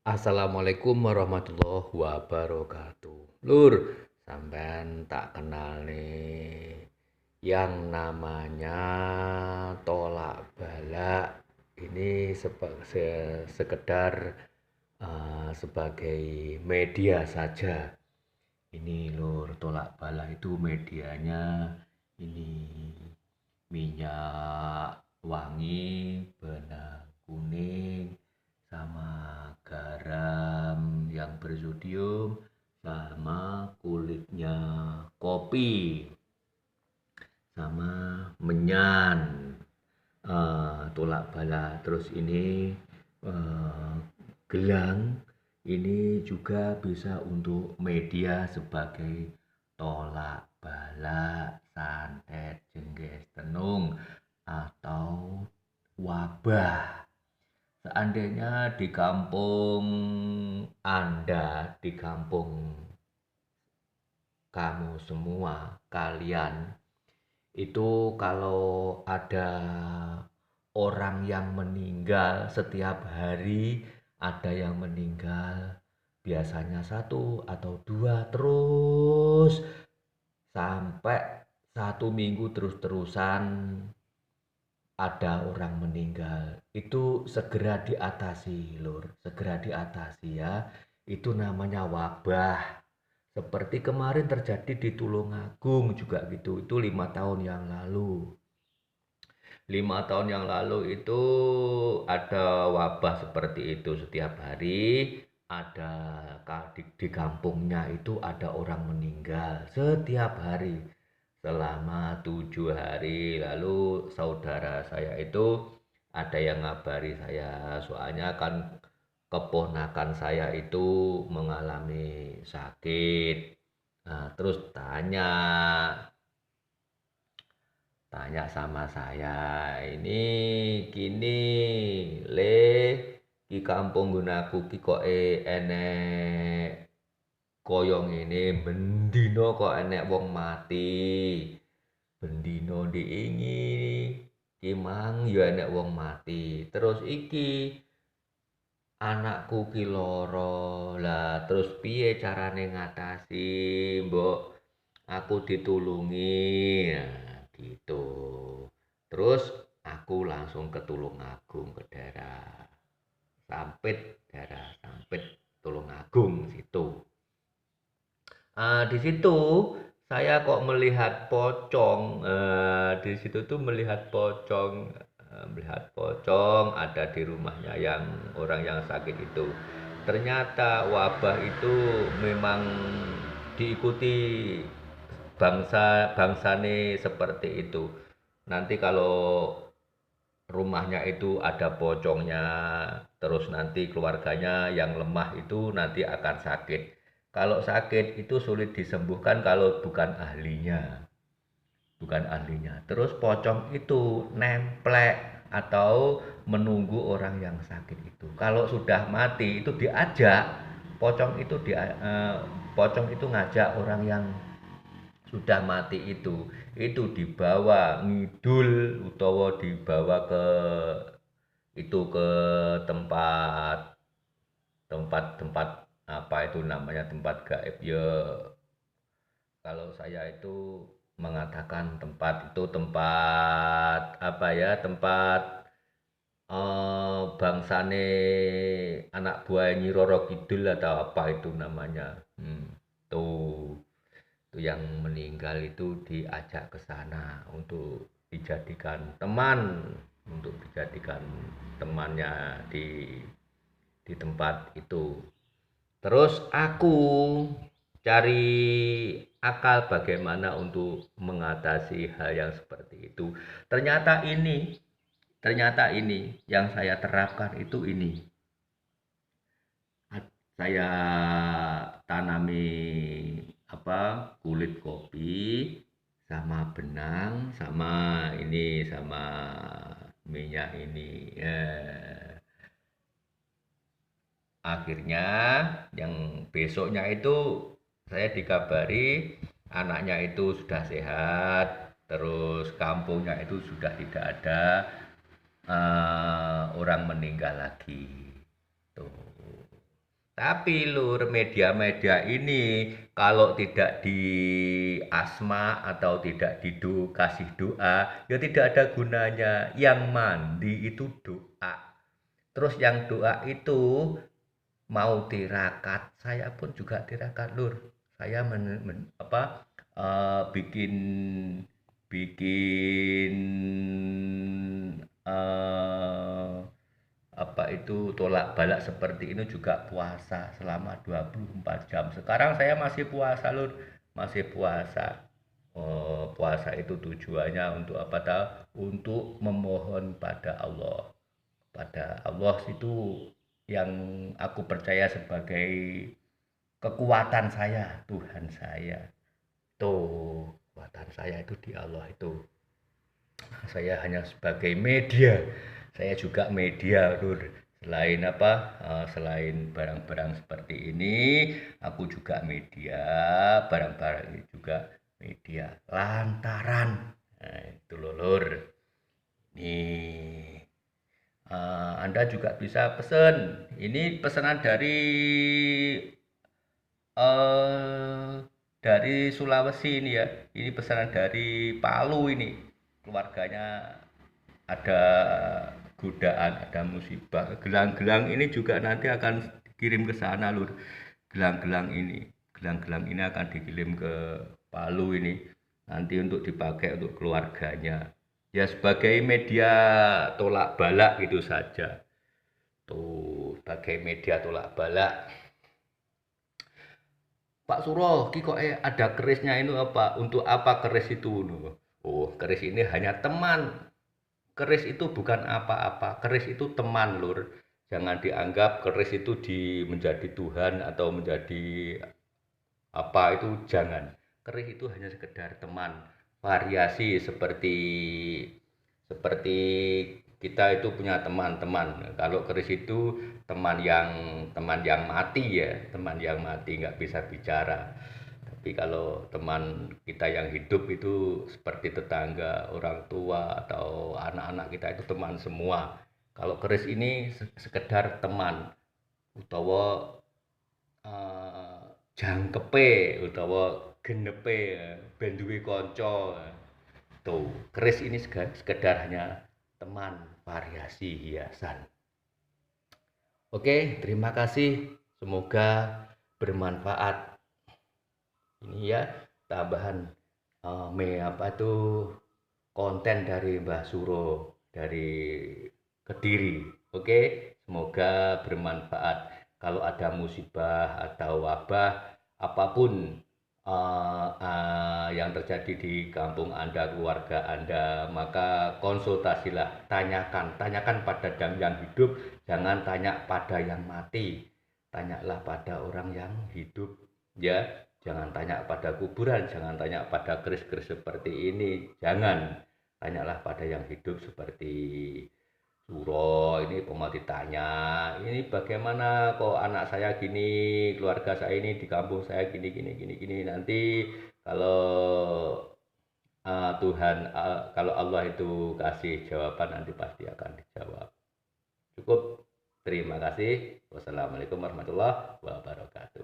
Assalamualaikum warahmatullahi wabarakatuh. Lur, sampean tak kenal nih. Yang namanya tolak balak ini sekedar sebagai media saja. Ini lur, tolak balak itu medianya ini minyak wangi, benang kuning, sama garam yang bersodium, sama kulitnya kopi, sama menyan, tolak bala. Terus ini eh, gelang ini juga bisa untuk media sebagai tolak bala, santet, jengges, tenung, atau wabah. Seandainya di kampung Anda, di kampung kamu semua, kalian itu kalau ada orang yang meninggal setiap hari, ada yang meninggal biasanya satu atau dua terus sampai 1 minggu terus-terusan ada orang meninggal. Itu segera diatasi, Lur. Segera diatasi ya. Itu namanya wabah. Seperti kemarin terjadi di Tulungagung juga gitu. Itu 5 tahun yang lalu. 5 tahun yang lalu itu ada wabah seperti itu setiap hari. Ada di kampungnya itu ada orang meninggal setiap hari selama 7 hari. Lalu saudara saya itu ada yang ngabari saya, soalnya kan keponakan saya itu mengalami sakit. Nah, terus tanya tanya sama saya, ini gini le, di kampung gunaku ki kok enek koyong ini bendino kok enek wong mati, bendino diingi kimang ya enek wong mati. Terus iki anakku ki loro, lah terus piye carane ngatasi, mbok aku ditulungi, nah, gitu. Terus aku langsung ke Tulungagung, ke daerah Sampit Tulungagung situ. Di situ saya kok melihat pocong, di situ tuh melihat pocong ada di rumahnya yang orang yang sakit itu. Ternyata wabah itu memang diikuti bangsane seperti itu. Nanti kalau rumahnya itu ada pocongnya, terus nanti keluarganya yang lemah itu nanti akan sakit. Kalau sakit itu sulit disembuhkan kalau bukan ahlinya. Terus pocong itu nemplek atau menunggu orang yang sakit itu. Kalau sudah mati itu diajak, pocong itu ngajak orang yang sudah mati itu dibawa ngidul utawa dibawa ke tempat tempat apa itu namanya, tempat gaib ya. Kalau saya itu mengatakan tempat itu tempat apa ya, tempat bangsane anak buah Nyi Roro Kidul atau apa itu namanya. Tuh itu yang meninggal itu diajak ke sana untuk dijadikan temannya di tempat itu. Terus aku cari akal bagaimana untuk mengatasi hal yang seperti itu. Ternyata ini yang saya terapkan itu ini. Saya tanami apa, kulit kopi sama benang sama ini sama minyak ini. Akhirnya yang besoknya itu saya dikabari anaknya itu sudah sehat, terus kampungnya itu sudah tidak ada orang meninggal lagi. Tuh. Tapi Lur, media-media ini kalau tidak di asma atau tidak kasih doa, ya tidak ada gunanya. Yang mandi itu doa. Terus yang doa itu mau tirakat, saya pun juga tirakat Lur. Saya bikin bikin eh, apa itu tolak balak seperti ini juga puasa selama 24 jam. Sekarang saya masih puasa Lur, masih puasa. Puasa itu tujuannya untuk apa tahu? Untuk memohon pada Allah. Pada Allah itu yang aku percaya sebagai kekuatan saya, Tuhan saya. Tuh, kekuatan saya itu di Allah itu. Saya hanya sebagai media. Saya juga media, Lur. Selain apa? Selain barang-barang seperti ini, aku juga media. Barang-barang ini juga media. Lantaran. Nah, itu loh, Lur. Nih, Anda juga bisa pesen. Ini pesanan eh, dari Sulawesi ini ya. Ini pesanan dari Palu ini. Keluarganya ada godaan, ada musibah. Gelang-gelang ini juga nanti akan dikirim ke sana, Lur. Gelang-gelang ini. Gelang-gelang ini akan dikirim ke Palu ini. Nanti untuk dipakai untuk keluarganya. Ya sebagai media tolak balak gitu saja. Tuh, sebagai media tolak balak. Pak Suro, ki kok ada kerisnya ini apa? Untuk apa keris itu? Oh, keris ini hanya teman. Keris itu bukan apa-apa. Keris itu teman, Lur. Jangan dianggap keris itu menjadi Tuhan atau menjadi apa itu jangan. Keris itu hanya sekedar teman. Variasi seperti seperti kita itu punya teman-teman. Kalau keris itu teman yang mati ya, teman yang mati nggak bisa bicara. Tapi kalau teman kita yang hidup itu seperti tetangga, orang tua atau anak-anak kita itu teman semua. Kalau keris ini sekedar teman utawa jangkepe utawa genepe ben duwe kanca. Tuh, keris ini sekedar hanya teman variasi hiasan. Oke, terima kasih. Semoga bermanfaat. Ini ya tambahan apa itu konten dari Mbah Suro dari Kediri. Oke, semoga bermanfaat. Kalau ada musibah atau wabah apapun yang terjadi di kampung Anda, keluarga Anda, maka konsultasilah, tanyakan pada yang hidup, jangan tanya pada yang mati. Tanyalah pada orang yang hidup, ya. Jangan tanya pada kuburan, jangan tanya pada keris-keris seperti ini, jangan. Tanyalah pada yang hidup seperti Suro ini mau ditanya, ini bagaimana kok anak saya gini, keluarga saya ini di kampung saya gini gini gini gini. Nanti kalau kalau Allah itu kasih jawaban nanti pasti akan dijawab. Cukup. Terima kasih. Wassalamualaikum warahmatullahi wabarakatuh.